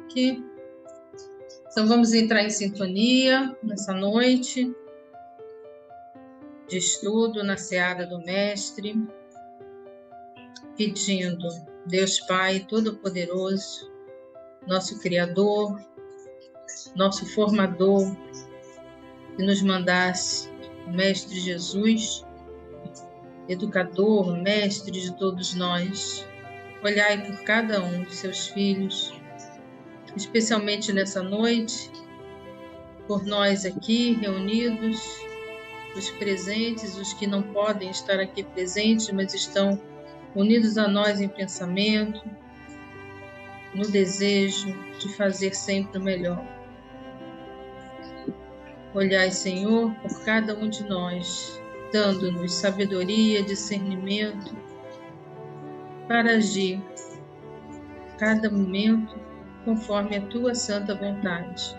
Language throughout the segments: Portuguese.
aqui. Então, vamos entrar em sintonia nessa noite de estudo na seara do Mestre, pedindo Deus Pai Todo-Poderoso, nosso Criador, nosso Formador, que nos mandasse o Mestre Jesus, educador, mestre de todos nós, olhai por cada um de seus filhos, especialmente nessa noite, por nós aqui reunidos, os presentes, os que não podem estar aqui presentes, mas estão unidos a nós em pensamento, no desejo de fazer sempre o melhor. Olhai, Senhor, por cada um de nós, dando-nos sabedoria, discernimento, para agir cada momento conforme a Tua santa vontade.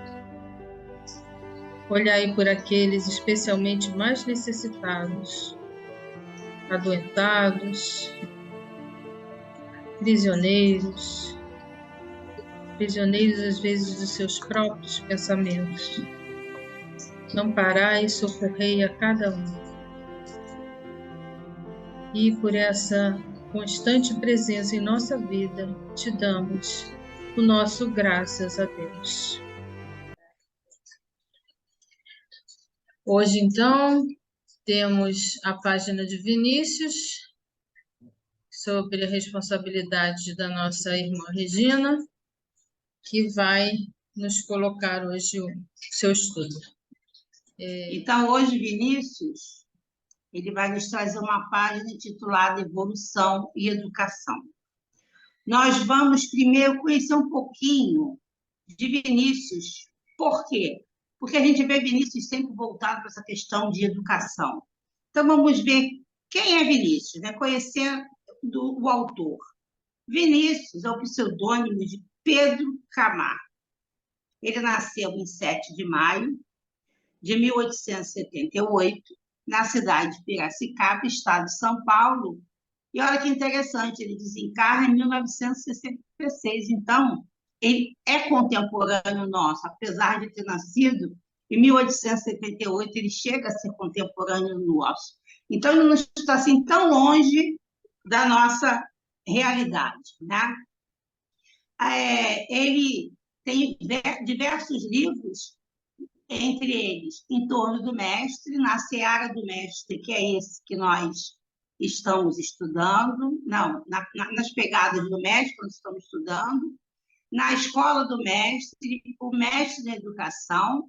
Olhai por aqueles especialmente mais necessitados, adoentados, prisioneiros às vezes dos seus próprios pensamentos. Amparai e socorrei a cada um. E por essa constante presença em nossa vida, te damos o nosso graças a Deus. Hoje, então, temos a página de Vinícius, sobre a responsabilidade da nossa irmã Regina, que vai nos colocar hoje o seu estudo. Então, hoje, Vinícius, ele vai nos trazer uma página intitulada Evolução e Educação. Nós vamos primeiro conhecer um pouquinho de Vinícius. Por quê? Porque a gente vê Vinícius sempre voltado para essa questão de educação. Então, vamos ver quem é Vinícius, né? Conhecer o autor. Vinícius é o pseudônimo de Pedro Camargo. Ele nasceu em 7 de maio de 1878, na cidade de Piracicaba, estado de São Paulo. E olha que interessante, ele desencarna em 1966. Então, ele é contemporâneo nosso, apesar de ter nascido em 1878, ele chega a ser contemporâneo nosso. Então, ele não está assim tão longe da nossa realidade, né? Ele tem diversos livros, entre eles, Em Torno do Mestre, Na Seara do Mestre, que é esse que nós estamos estudando, nas Pegadas do Mestre, que nós estamos estudando, Na Escola do Mestre, O Mestre da Educação.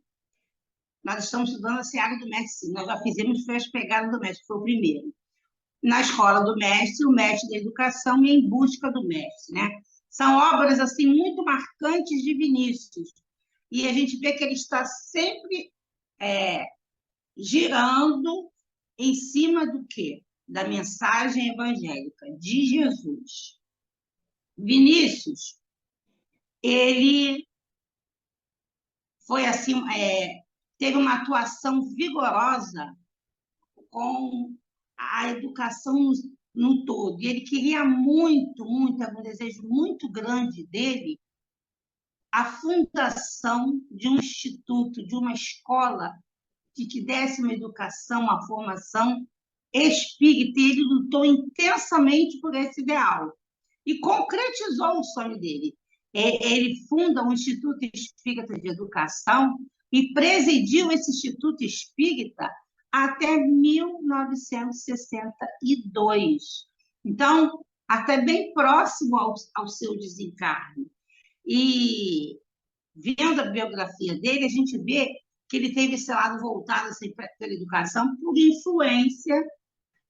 Nós estamos estudando a Seara do Mestre, sim. Nós já fizemos, foi As Pegadas do Mestre, foi o primeiro. Na Escola do Mestre, O Mestre da Educação e Em Busca do Mestre, né? São obras assim muito marcantes de Vinícius. E a gente vê que ele está sempre girando em cima do quê? Da mensagem evangélica de Jesus. Vinícius, ele foi assim, teve uma atuação vigorosa com a educação no todo. E ele queria muito, um desejo muito grande dele, a fundação de um instituto, de uma escola que desse uma educação, uma formação espírita. E ele lutou intensamente por esse ideal e concretizou o sonho dele. Ele funda um Instituto Espírita de Educação e presidiu esse Instituto Espírita até 1962. Então, até bem próximo ao seu desencarne. E, vendo a biografia dele, a gente vê que ele teve esse lado voltado assim, pela educação por influência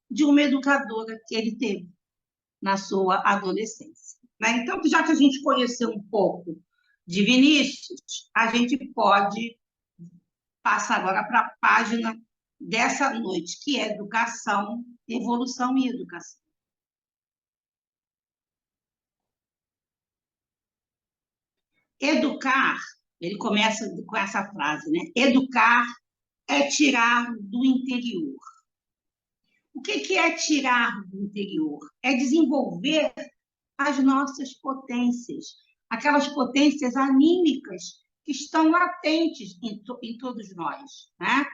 de uma educadora que ele teve na sua adolescência. Né? Então, já que a gente conheceu um pouco de Vinícius, a gente pode passar agora para a página dessa noite, que é Educação, Evolução e Educação. Educar, ele começa com essa frase, né? Educar é tirar do interior. O que é tirar do interior? É desenvolver as nossas potências, aquelas potências anímicas que estão latentes em todos nós, né?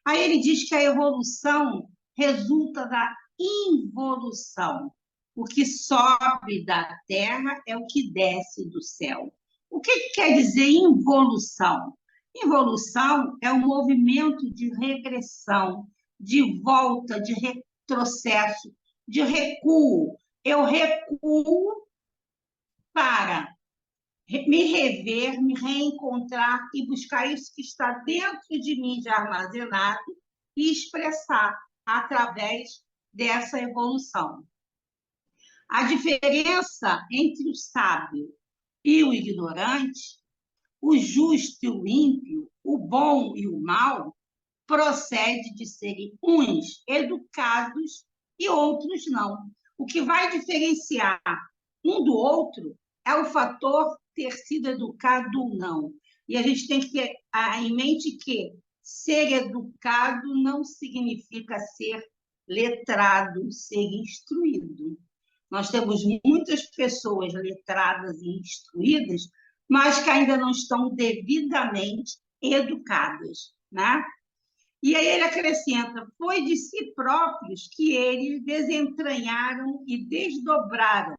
Aí ele diz que a evolução resulta da involução. O que sobe da terra é o que desce do céu. O que quer dizer involução? Involução é um movimento de regressão, de volta, de retrocesso, de recuo. Eu recuo para me rever, me reencontrar e buscar isso que está dentro de mim já armazenado e expressar através dessa evolução. A diferença entre o sábio e o ignorante, o justo e o ímpio, o bom e o mal, procede de serem uns educados e outros não. O que vai diferenciar um do outro é o fator ter sido educado ou não. E a gente tem que ter em mente que ser educado não significa ser letrado, ser instruído. Nós temos muitas pessoas letradas e instruídas, mas que ainda não estão devidamente educadas, né? E aí ele acrescenta, foi de si próprios que eles desentranharam e desdobraram,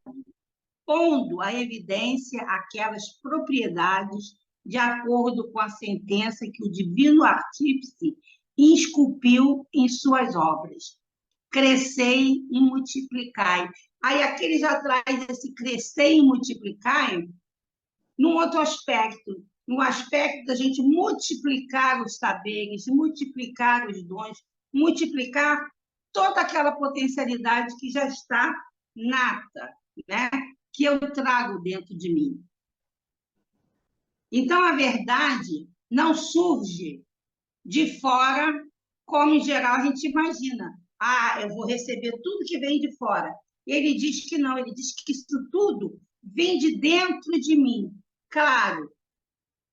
pondo à evidência aquelas propriedades de acordo com a sentença que o divino artífice esculpiu em suas obras. Crescei e multiplicai. Aí aqui ele já traz esse crescer e multiplicai num outro aspecto, no aspecto da gente multiplicar os saberes, multiplicar os dons, multiplicar toda aquela potencialidade que já está nata, né? Que eu trago dentro de mim. Então, a verdade não surge de fora, como em geral a gente imagina. Ah, eu vou receber tudo que vem de fora. Ele diz que não, ele diz que isso tudo vem de dentro de mim. Claro,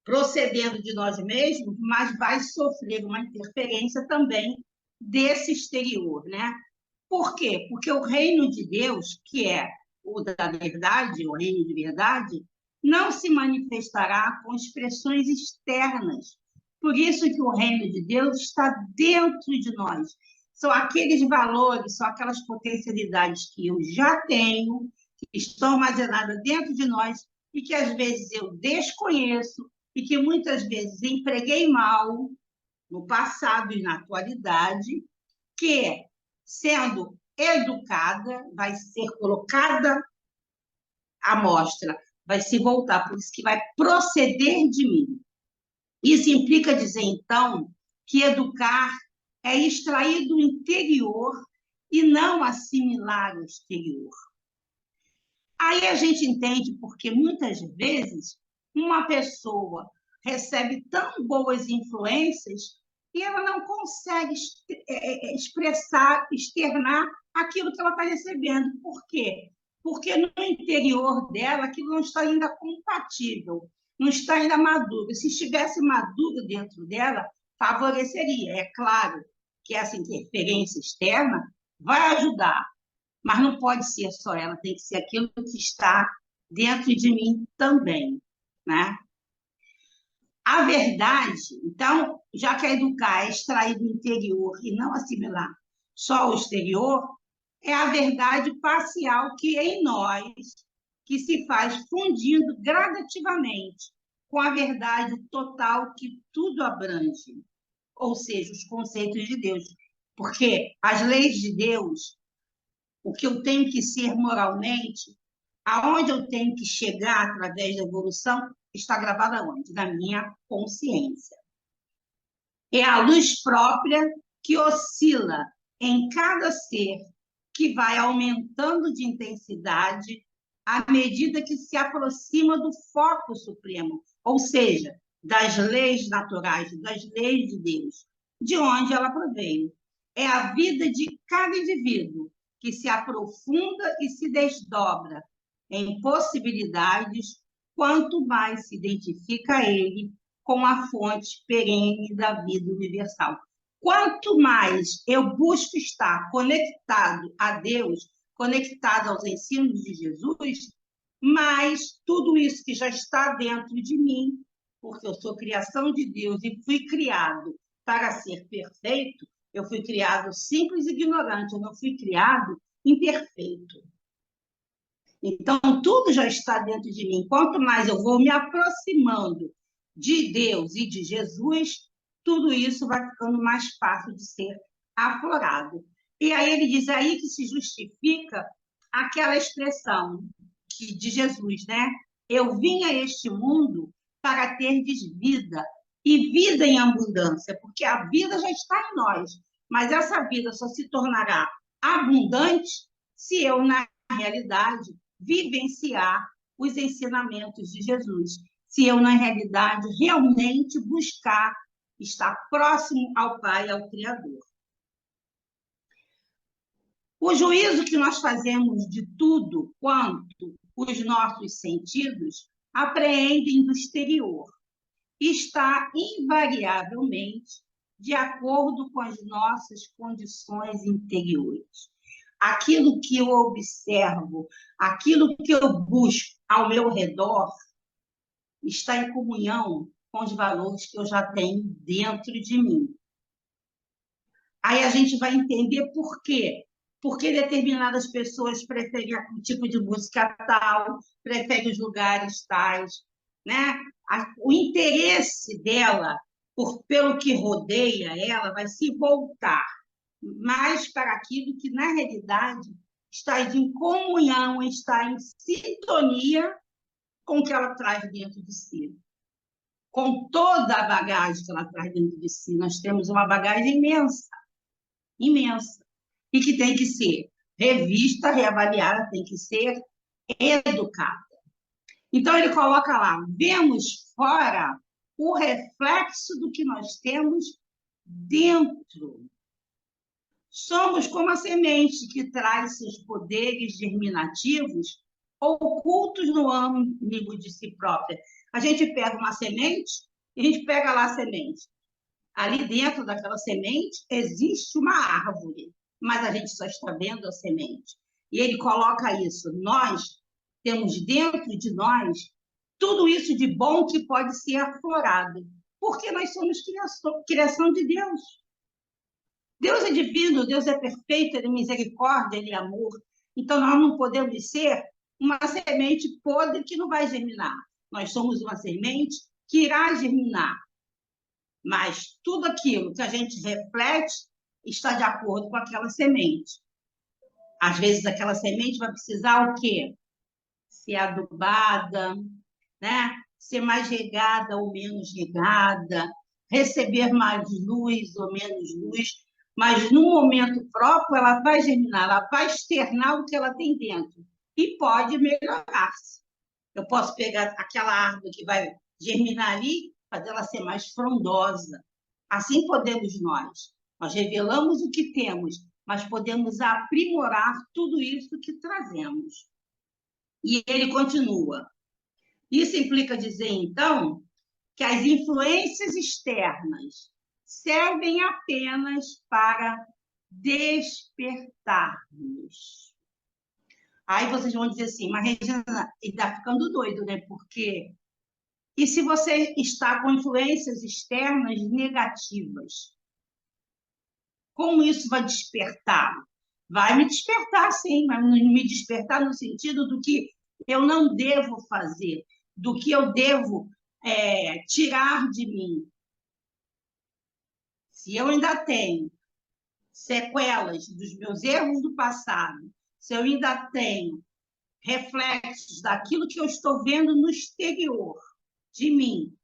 procedendo de nós mesmos, mas vai sofrer uma interferência também desse exterior, né? Por quê? Porque o reino de Deus, que é o da verdade, o reino de verdade, não se manifestará com expressões externas. Por isso que o reino de Deus está dentro de nós. São aqueles valores, são aquelas potencialidades que eu já tenho, que estão armazenadas dentro de nós e que às vezes eu desconheço e que muitas vezes empreguei mal no passado e na atualidade, que sendo educada, vai ser colocada à mostra, vai se voltar, por isso que vai proceder de mim. Isso implica dizer, então, que educar é extrair do interior e não assimilar o exterior. Aí a gente entende porque muitas vezes uma pessoa recebe tão boas influências e ela não consegue expressar, externar aquilo que ela está recebendo. Por quê? Porque no interior dela aquilo não está ainda compatível, não está ainda maduro. Se estivesse maduro dentro dela, favoreceria. É claro que essa interferência externa vai ajudar, mas não pode ser só ela, tem que ser aquilo que está dentro de mim também, né? A verdade, então, já que educar é extrair do interior e não assimilar só o exterior, é a verdade parcial que é em nós, que se faz fundindo gradativamente com a verdade total que tudo abrange, ou seja, os conceitos de Deus. Porque as leis de Deus, o que eu tenho que ser moralmente, aonde eu tenho que chegar através da evolução, está gravada onde? Na minha consciência. É a luz própria que oscila em cada ser, que vai aumentando de intensidade à medida que se aproxima do foco supremo, ou seja, das leis naturais, das leis de Deus, de onde ela provém. É a vida de cada indivíduo que se aprofunda e se desdobra em possibilidades, quanto mais se identifica ele com a fonte perene da vida universal. Quanto mais eu busco estar conectado a Deus, conectado aos ensinos de Jesus, Mas tudo isso que já está dentro de mim, porque eu sou criação de Deus e fui criado para ser perfeito, eu fui criado simples e ignorante, eu não fui criado imperfeito. Então, tudo já está dentro de mim. Quanto mais eu vou me aproximando de Deus e de Jesus, tudo isso vai ficando mais fácil de ser aflorado. E aí ele diz aí que se justifica aquela expressão de Jesus, né? Eu vim a este mundo para terdes vida, e vida em abundância, porque a vida já está em nós, mas essa vida só se tornará abundante se eu, na realidade, vivenciar os ensinamentos de Jesus, se eu, na realidade, realmente buscar estar próximo ao Pai, ao Criador. O juízo que nós fazemos de tudo quanto os nossos sentidos apreendem do exterior está invariavelmente de acordo com as nossas condições interiores. Aquilo que eu observo, aquilo que eu busco ao meu redor, está em comunhão com os valores que eu já tenho dentro de mim. Aí a gente vai entender por quê. Porque determinadas pessoas preferem um tipo de música tal, preferem os lugares tais, né? O interesse dela pelo que rodeia ela vai se voltar mais para aquilo que, na realidade, está em comunhão, está em sintonia com o que ela traz dentro de si. Com toda a bagagem que ela traz dentro de si. Nós temos uma bagagem imensa, imensa, e que tem que ser revista, reavaliada, tem que ser educada. Então, ele coloca lá, vemos fora o reflexo do que nós temos dentro. Somos como a semente que traz seus poderes germinativos ocultos no âmago de si própria. A gente pega uma semente, e a gente pega lá a semente. Ali dentro daquela semente existe uma árvore, mas a gente só está vendo a semente. E ele coloca isso. Nós temos dentro de nós tudo isso de bom que pode ser aflorado, porque nós somos criação de Deus. Deus é divino, Deus é perfeito, Ele é misericórdia, Ele é amor. Então, nós não podemos ser uma semente podre que não vai germinar. Nós somos uma semente que irá germinar. Mas tudo aquilo que a gente reflete está de acordo com aquela semente. Às vezes, aquela semente vai precisar o quê? Ser adubada, né? Ser mais regada ou menos regada, receber mais luz ou menos luz, mas no momento próprio ela vai germinar, ela vai externar o que ela tem dentro e pode melhorar-se. Eu posso pegar aquela árvore que vai germinar ali, fazer ela ser mais frondosa. Assim podemos nós. Nós revelamos o que temos, mas podemos aprimorar tudo isso que trazemos. E ele continua. Isso implica dizer, então, que as influências externas servem apenas para despertar-nos. Aí vocês vão dizer assim, mas Regina, ele está ficando doido, né? Porque... E se você está com influências externas negativas? Como isso vai despertar? Vai me despertar, sim, vai me despertar no sentido do que eu não devo fazer, do que eu devo tirar de mim. Se eu ainda tenho sequelas dos meus erros do passado, se eu ainda tenho reflexos daquilo que eu estou vendo no exterior de mim,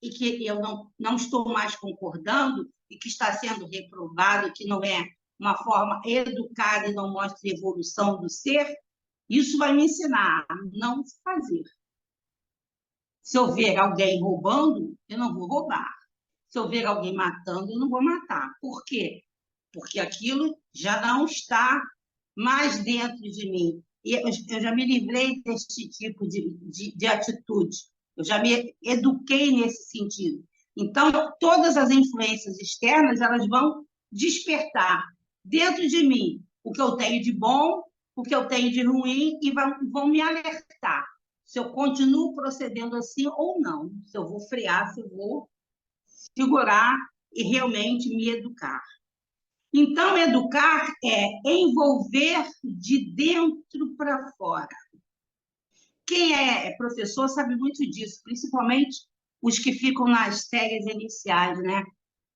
e que eu não estou mais concordando, e que está sendo reprovado, que não é uma forma educada e não mostra evolução do ser, isso vai me ensinar a não fazer. Se eu ver alguém roubando, eu não vou roubar. Se eu ver alguém matando, eu não vou matar. Por quê? Porque aquilo já não está mais dentro de mim. E eu já me livrei desse tipo de atitude. Eu já me eduquei nesse sentido. Então, todas as influências externas, elas vão despertar dentro de mim o que eu tenho de bom, o que eu tenho de ruim, e vão me alertar. se eu continuo procedendo assim ou não, se eu vou frear, se eu vou segurar e realmente me educar. Então, educar é envolver de dentro para fora. Quem é professor sabe muito disso, principalmente os que ficam nas séries iniciais, né?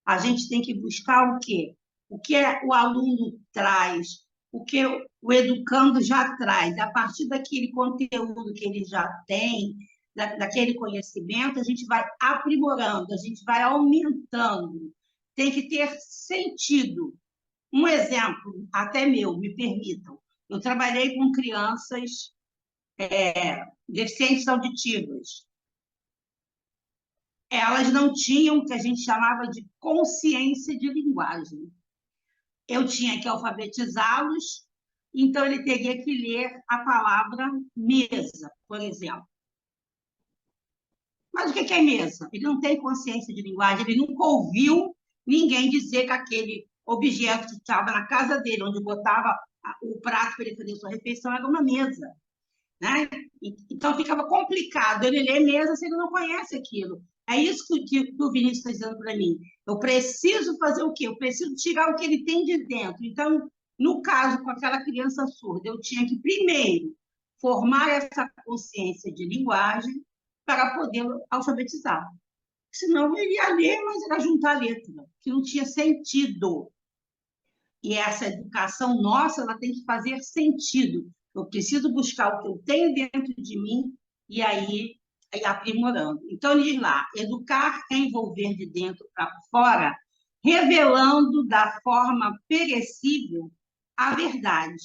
A gente tem que buscar o quê? O que o aluno traz, o que o educando já traz. A partir daquele conteúdo que ele já tem, daquele conhecimento, a gente vai aprimorando, a gente vai aumentando. Tem que ter sentido. Um exemplo, até meu, me permitam. Eu trabalhei com crianças deficientes auditivas. Elas não tinham o que a gente chamava de consciência de linguagem. Eu tinha que alfabetizá-los, então ele teria que ler a palavra mesa, por exemplo. Mas o que é mesa? Ele não tem consciência de linguagem, ele nunca ouviu ninguém dizer que aquele objeto que estava na casa dele, onde botava o prato para ele fazer sua refeição, era uma mesa. Né? Então, ficava complicado ele ler mesa se ele não conhece aquilo. É isso que o Vinícius está dizendo para mim. Eu preciso fazer o quê? Eu preciso tirar o que ele tem de dentro. Então, no caso, com aquela criança surda, eu tinha que, primeiro, formar essa consciência de linguagem para poder alfabetizar. Senão, ele ia ler, mas era juntar letra, que não tinha sentido. E essa educação nossa, ela tem que fazer sentido. Eu preciso buscar o que eu tenho dentro de mim e aí aprimorando. Então, diz lá, educar é envolver de dentro para fora, revelando da forma perecível a verdade,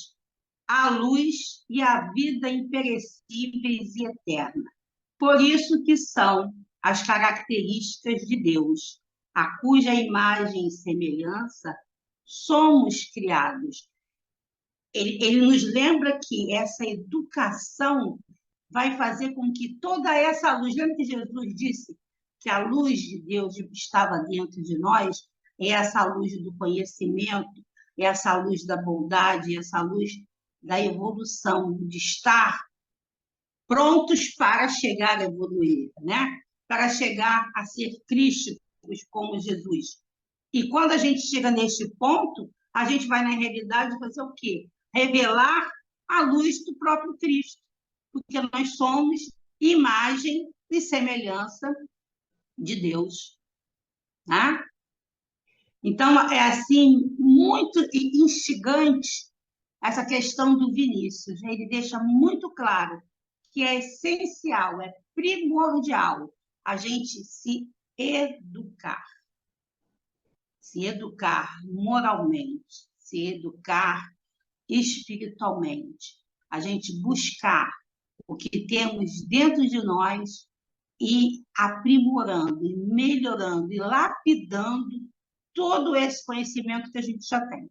a luz e a vida imperecíveis e eterna. Por isso que são as características de Deus, a cuja imagem e semelhança somos criados. Ele nos lembra que essa educação vai fazer com que toda essa luz... Lembra que Jesus disse que a luz de Deus estava dentro de nós? É essa luz do conhecimento, é essa luz da bondade, é essa luz da evolução, de estar prontos para chegar a evoluir, né? Para chegar a ser crísticos como Jesus. E quando a gente chega neste ponto, a gente vai, na realidade, fazer o quê? Revelar a luz do próprio Cristo, porque nós somos imagem e semelhança de Deus. Né? Então, é assim, muito instigante essa questão do Vinícius. Ele deixa muito claro que é essencial, é primordial a gente se educar. Se educar moralmente, se educar espiritualmente, a gente buscar o que temos dentro de nós e aprimorando, e melhorando, e lapidando todo esse conhecimento que a gente já tem.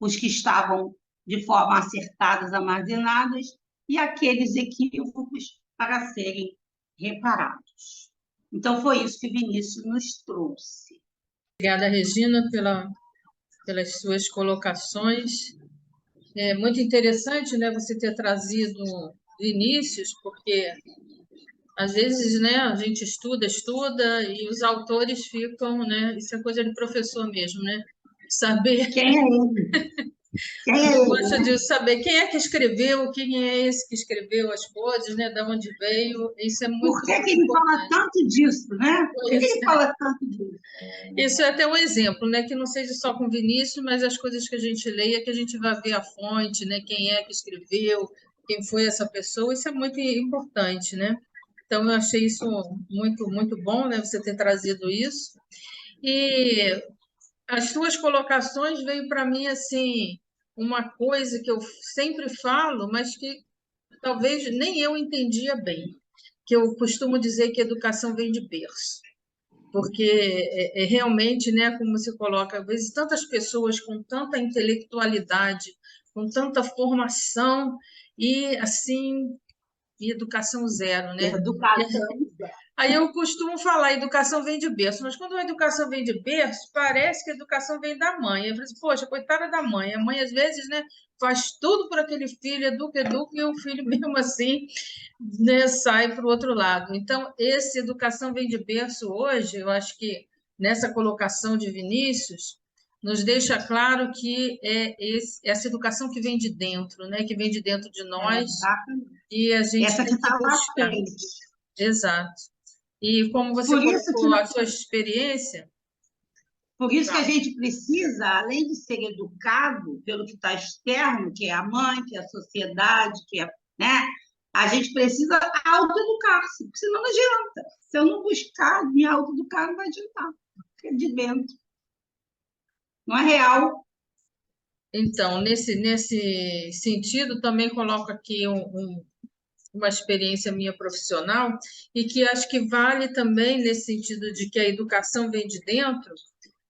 Os que estavam de forma acertadas, armazenadas, e aqueles equívocos para serem reparados. Então, foi isso que Vinícius nos trouxe. Obrigada, Regina, pelas suas colocações. É muito interessante, né, você ter trazido Vinícius, porque às vezes, né, a gente estuda e os autores ficam, né, isso é coisa de professor mesmo, né, saber quem é ele. Eu gosto de saber quem é que escreveu, quem é esse que escreveu as coisas, né, de onde veio. Isso é muito Por que ele fala tanto disso, né? Por que ele fala tanto disso? Isso é até um exemplo, né? Que não seja só com Vinícius, mas as coisas que a gente leia, que a gente vai ver a fonte, né? Quem é que escreveu, quem foi essa pessoa, isso é muito importante, né? Então, eu achei isso muito, muito bom, né? Você ter trazido isso. E as suas colocações veio para mim, assim, uma coisa que eu sempre falo, mas que talvez nem eu entendia bem, que eu costumo dizer que educação vem de berço. Porque realmente, né, como você coloca, às vezes tantas pessoas com tanta intelectualidade, com tanta formação e assim, e educação zero, né? Educação zero. Aí eu costumo falar, educação vem de berço, mas quando a educação vem de berço, parece que a educação vem da mãe. Eu falei assim, poxa, coitada da mãe. A mãe, às vezes, né, faz tudo por aquele filho, educa, e o filho, mesmo assim, né, sai para o outro lado. Então, esse educação vem de berço hoje, eu acho que nessa colocação de Vinícius, nos deixa claro que essa educação que vem de dentro, né, que vem de dentro de nós, e a gente essa que tem que está buscar. latente. Exato. E como você Por isso colocou a sua experiência. Por isso que a gente precisa, além de ser educado pelo que está externo, que é a mãe, que é a sociedade, que é, né? A gente precisa autoeducar-se, porque senão não adianta. Se eu não buscar me autoeducar, não vai adiantar, porque é de dentro. Não é real. Então, nesse sentido, também coloco aqui uma experiência minha profissional, e que acho que vale também nesse sentido de que a educação vem de dentro,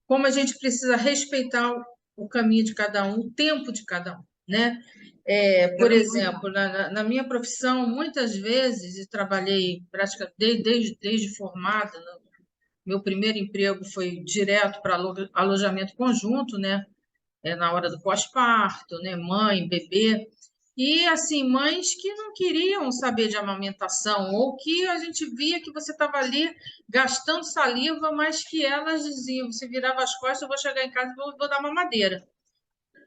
como a gente precisa respeitar o caminho de cada um, o tempo de cada um, né? Por exemplo, na minha profissão, muitas vezes, e trabalhei praticamente desde formada, meu primeiro emprego foi direto para alojamento conjunto, né? Na hora do pós-parto, né? Mãe, bebê. E, assim, mães que não queriam saber de amamentação, ou que a gente via que você estava ali gastando saliva, mas que elas diziam, você virava as costas, eu vou chegar em casa e vou dar mamadeira.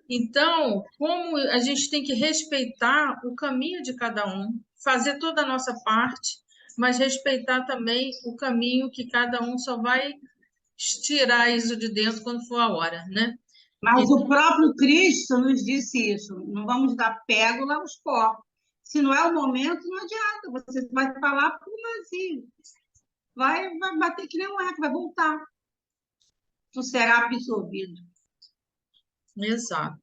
Então, como a gente tem que respeitar o caminho de cada um, fazer toda a nossa parte, mas respeitar também o caminho que cada um só vai tirar isso de dentro quando for a hora, né? Mas o próprio Cristo nos disse isso: não vamos dar pérola aos porcos. Se não é o momento, não adianta. Você vai falar para o vazio. Vai bater que nem um eco, vai voltar. Tu será absorvido. Exato.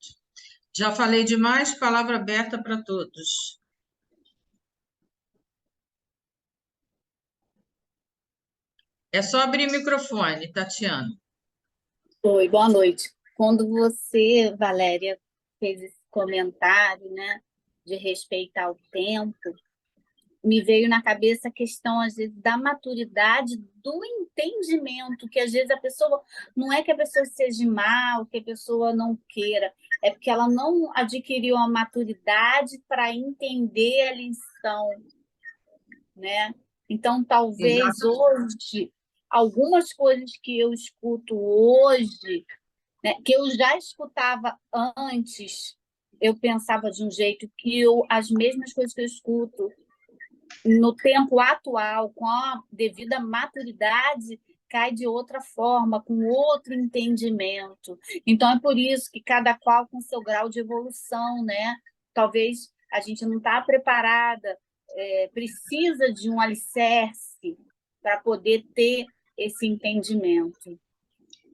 Já falei demais, palavra aberta para todos. É só abrir o microfone, Tatiana. Oi, boa noite. Quando você, Valéria, fez esse comentário, né, de respeitar o tempo, me veio na cabeça a questão, às vezes, da maturidade, do entendimento, que às vezes a pessoa, não é que a pessoa seja mal, que a pessoa não queira, é porque ela não adquiriu a maturidade para entender a lição, né? Então, talvez hoje, algumas coisas que eu escuto hoje, né, que eu já escutava antes, eu pensava de um jeito que as mesmas coisas que eu escuto no tempo atual, com a devida maturidade, cai de outra forma, com outro entendimento. Então, é por isso que cada qual com seu grau de evolução, né? Talvez a gente não está preparada, precisa de um alicerce para poder ter esse entendimento.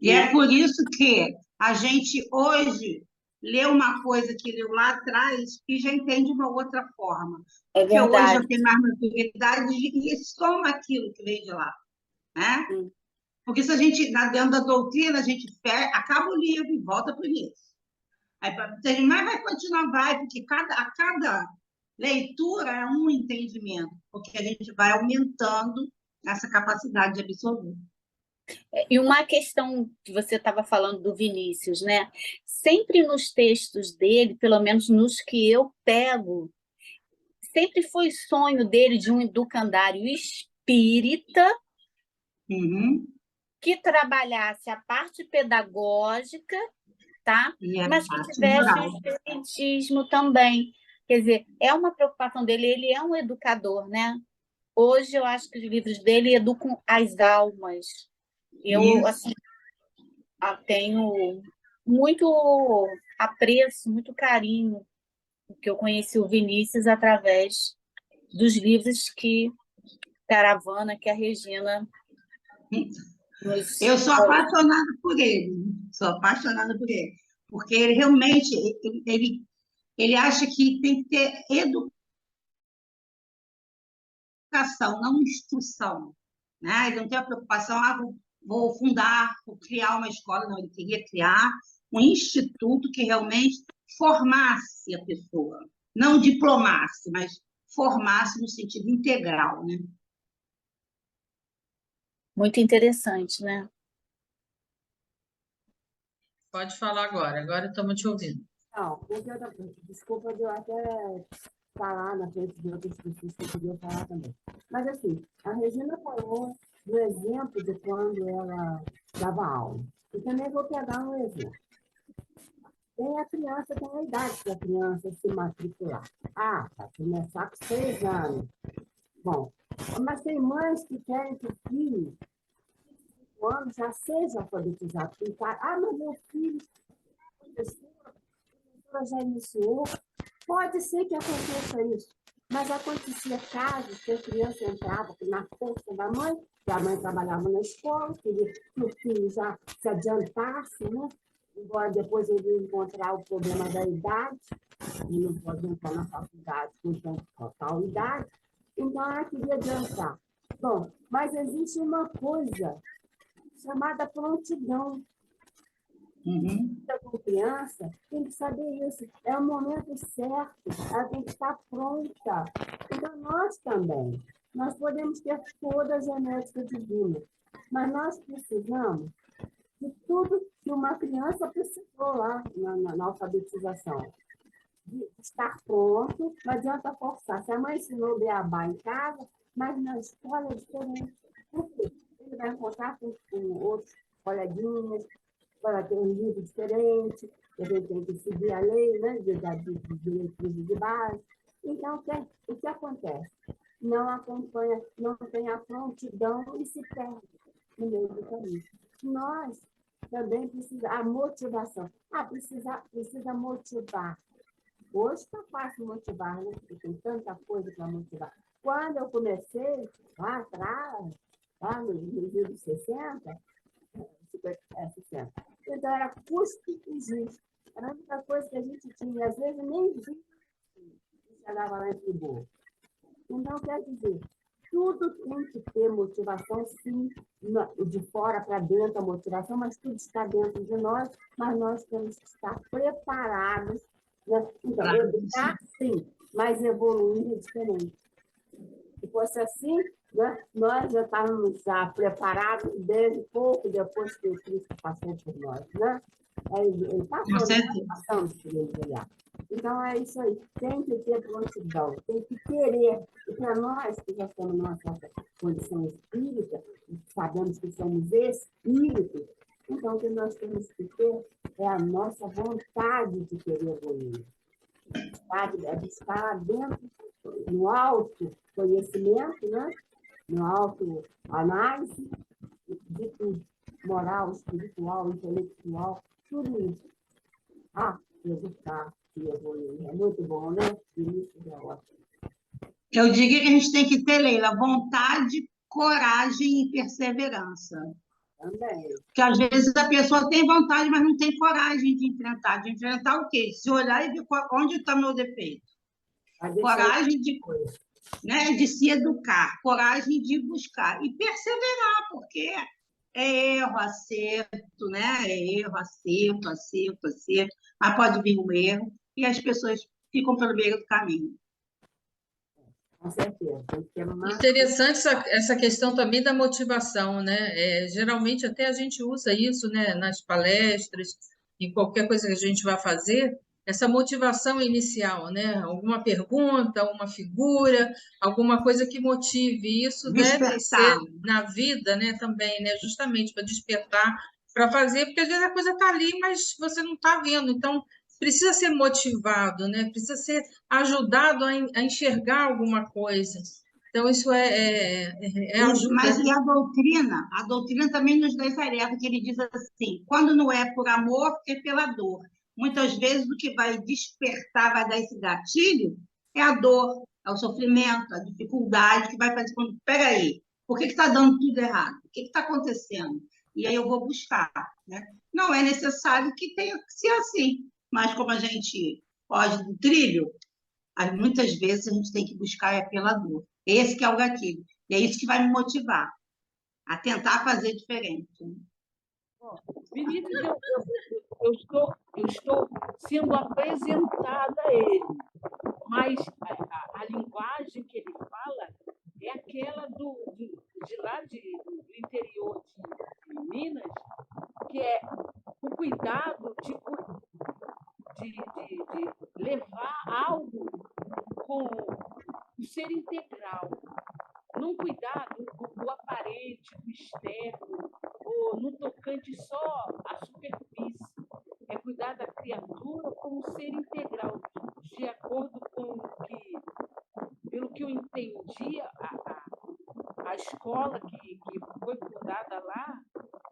E é por isso que a gente hoje lê uma coisa que leu lá atrás e já entende de uma outra forma. Porque hoje já tem mais maturidade e soma aquilo que vem de lá. Né? Porque se a gente, dentro da doutrina, a gente acaba o livro e volta para o início. Aí, mas vai continuar, porque a cada leitura é um entendimento, porque a gente vai aumentando essa capacidade de absorver. E uma questão que você estava falando do Vinícius, né? Sempre nos textos dele, pelo menos nos que eu pego, sempre foi sonho dele de um educandário espírita que trabalhasse a parte pedagógica, tá? Mas que tivesse o espiritismo também. Quer dizer, é uma preocupação dele, ele é um educador, né? Hoje eu acho que os livros dele educam as almas. Eu, assim, tenho muito apreço, muito carinho, porque eu conheci o Vinícius através dos livros que Caravana, que a Regina nos... Eu sou apaixonada por ele, porque ele realmente ele acha que tem que ter educação, não instrução, né? Ele não tem a preocupação, vou fundar, vou criar uma escola, não, ele queria criar um instituto que realmente formasse a pessoa, não diplomasse, mas formasse no sentido integral, né? Muito interessante, né? Pode falar agora estamos te ouvindo. Não, desculpa de eu até falar na frente de outras pessoas que eu queria falar também. Mas, assim, a Regina falou do exemplo de quando ela dava aula. E também vou pegar um exemplo. A criança tem a idade da criança se matricular. Vai começar com 6 anos. Bom, mas tem mães que querem que o filho, com 5 anos, já seja alfabetizado. Mas meu filho, já iniciou. Pode ser que aconteça isso, mas acontecia casos que a criança entrava na força da mãe, que a mãe trabalhava na escola, queria que o filho já se adiantasse, né? Embora depois ele encontrar o problema da idade, e não pode entrar na faculdade com tal idade, então ela queria adiantar. Bom, mas existe uma coisa chamada prontidão. Com criança, tem que saber isso. É o momento certo, ela tem que estar pronta. Então, nós também. Nós podemos ter toda a genética divina, mas nós precisamos de tudo que uma criança precisou lá na alfabetização. De estar pronto, não adianta forçar. Se a mãe ensinou beabá em casa, mas na escola é diferente. Por quê? Ele vai encontrar com outros coleguinhas, para ter um livro diferente, a gente tem que seguir a lei, né, de diretrizes de base. Então, o que acontece? Não acompanha, não tem a prontidão e se perde no meio do caminho. Nós também precisamos, a motivação. Precisa motivar. Hoje está fácil motivar, né? Porque tem tanta coisa para motivar. Quando eu comecei, lá atrás, lá nos anos 60, 60. Então, era custo e justo. Era a única coisa que a gente tinha. Às vezes, nem via que chegava lá em Friburgo. Então, quer dizer, tudo tem que ter motivação, sim, de fora para dentro a motivação, mas tudo está dentro de nós, mas nós temos que estar preparados. Né? Então, educar, sim, mas evoluir é diferente. Se fosse assim, né, nós já estávamos já preparados desde pouco depois que o Cristo passou por nós. Né? Ele passando por ele, aliás. Então, é isso aí. Tem que ter prontidão, tem que querer. E para nós, que já estamos numa certa condição espírita, sabemos que somos espíritos, então o que nós temos que ter é a nossa vontade de querer evoluir. É de estar dentro, no autoconhecimento, né? No autoanálise de tudo. Moral, espiritual, intelectual, tudo isso. Educar e evoluir. É muito bom, né? Isso é ótimo. Eu diria que a gente tem que ter, Leila, vontade, coragem e perseverança. Também. Porque às vezes a pessoa tem vontade, mas não tem coragem de enfrentar. De enfrentar o quê? Se olhar e ver onde está meu defeito. Coragem de se educar, coragem de buscar e perseverar, porque é erro, acerto, né? É erro, acerto, acerto, acerto. Mas pode vir um erro e as pessoas ficam pelo meio do caminho. Com certeza. Interessante essa questão também da motivação, né? Geralmente até a gente usa isso, né, nas palestras, em qualquer coisa que a gente vai fazer, essa motivação inicial, né? Alguma pergunta, uma figura, alguma coisa que motive. Isso deve ser na vida, né, também, né? Justamente para despertar, para fazer, porque às vezes a coisa está ali, mas você não está vendo. Então, precisa ser motivado, né? Precisa ser ajudado a enxergar alguma coisa. Então, isso é ajuda. Mas e a doutrina também nos dá tarefa, que ele diz assim, quando não é por amor, é pela dor. Muitas vezes o que vai despertar, vai dar esse gatilho, é a dor, é o sofrimento, a dificuldade, que vai fazer quando, peraí, por que está dando tudo errado? O que está acontecendo? E aí eu vou buscar. Né? Não é necessário que tenha que ser assim, mas como a gente foge do trilho, muitas vezes a gente tem que buscar pela dor. Esse que é o gatilho. E é isso que vai me motivar a tentar fazer diferente. Vinícius, eu estou sendo apresentada a ele, mas a linguagem que ele fala é aquela de lá do interior de Minas, que é o cuidado de levar algo com o ser integral, não cuidar do aparente, do externo, ou no tocante só à superfície. É cuidar da criatura como ser integral, de acordo com pelo que eu entendi, a escola que foi fundada lá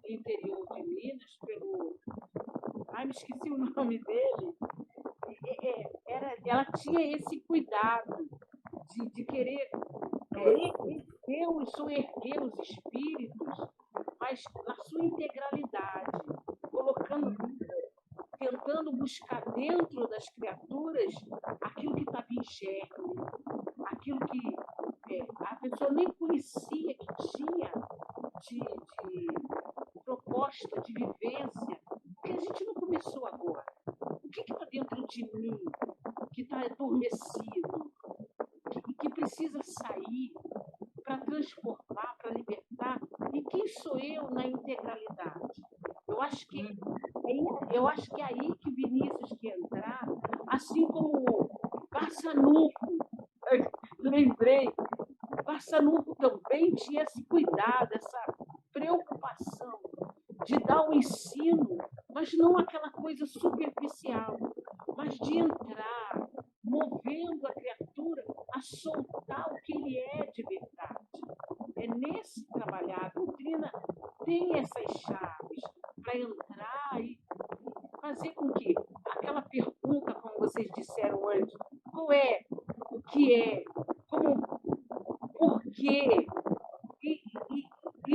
no interior de Minas, me esqueci o nome dele, ela tinha esse cuidado de querer erguer os espíritos, mas na sua integralidade, tentando buscar dentro das criaturas aquilo que estava em germe, aquilo que a pessoa nem conhecia que tinha de proposta, de vivência, porque a gente não começou agora. O que está dentro de mim que está adormecido, que precisa sair para transformar, para libertar? E quem sou eu na integralidade? Eu acho que é aí que Vinícius quer entrar, assim como o Barçanufo. Lembrei, o Barçanufo também tinha esse cuidado, essa preocupação de dar o ensino, mas não aquela coisa superficial, mas de entrar, movendo a criatura a soltar o que ele é de verdade. É nesse trabalhar. A doutrina tem essas chaves para entrar e fazer com que aquela pergunta, como vocês disseram antes, qual é, o que é, como, por quê, e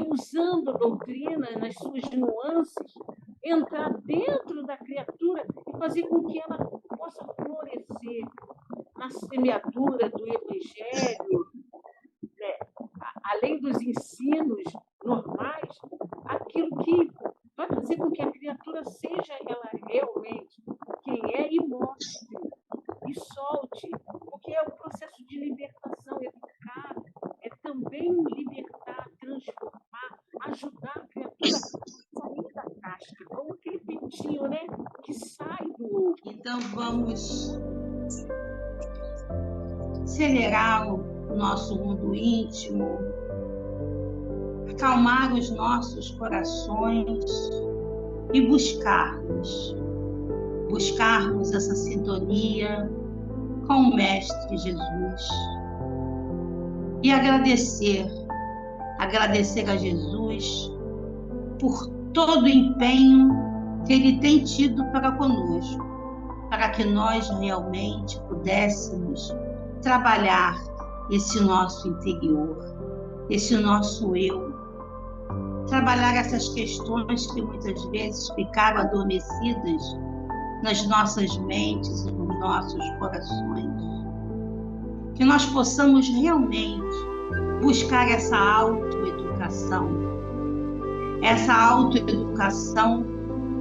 usando a doutrina nas suas nuances, entrar dentro da criatura e fazer com que ela possa florescer na semeadura do Evangelho, né? Além dos ensinos normais, aquilo que vai fazer com que a criatura seja ela realmente quem é e mostre, e solte, porque é um processo de libertação. Educar é também libertar, transformar, ajudar a criatura a sair da casca, como aquele peitinho, né, que sai do ovo. Então vamos acelerar o nosso mundo íntimo, acalmar os nossos corações e buscarmos essa sintonia com o Mestre Jesus e agradecer a Jesus por todo o empenho que Ele tem tido para conosco, para que nós realmente pudéssemos trabalhar esse nosso interior, esse nosso eu, trabalhar essas questões que muitas vezes ficaram adormecidas nas nossas mentes e nos nossos corações. Que nós possamos realmente buscar essa autoeducação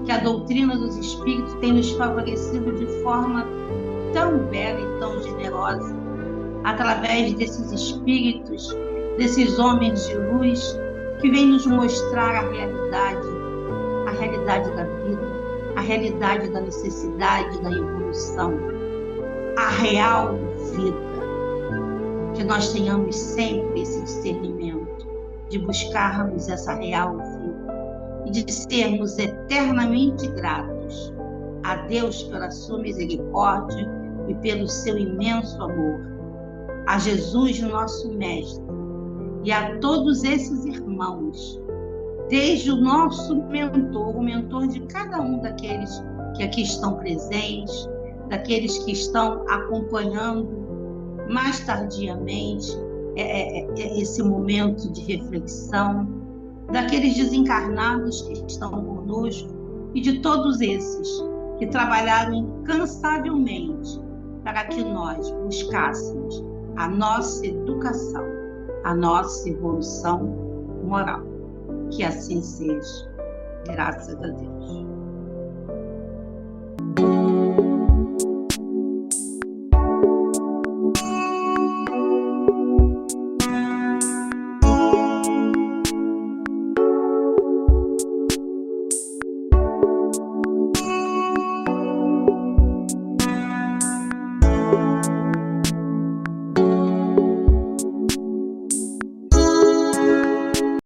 que a doutrina dos Espíritos tem nos favorecido de forma tão bela e tão generosa, através desses Espíritos, desses homens de luz, que vêm nos mostrar a realidade da vida, a realidade da necessidade da evolução, a real vida. Que nós tenhamos sempre esse discernimento de buscarmos essa real vida e de sermos eternamente gratos a Deus pela sua misericórdia e pelo seu imenso amor, a Jesus, nosso Mestre, e a todos esses irmãos, desde o nosso mentor, o mentor de cada um daqueles que aqui estão presentes, daqueles que estão acompanhando mais tardiamente esse momento de reflexão, daqueles desencarnados que estão conosco e de todos esses que trabalharam incansavelmente para que nós buscássemos a nossa educação, a nossa evolução moral. Que assim seja. Graças a Deus.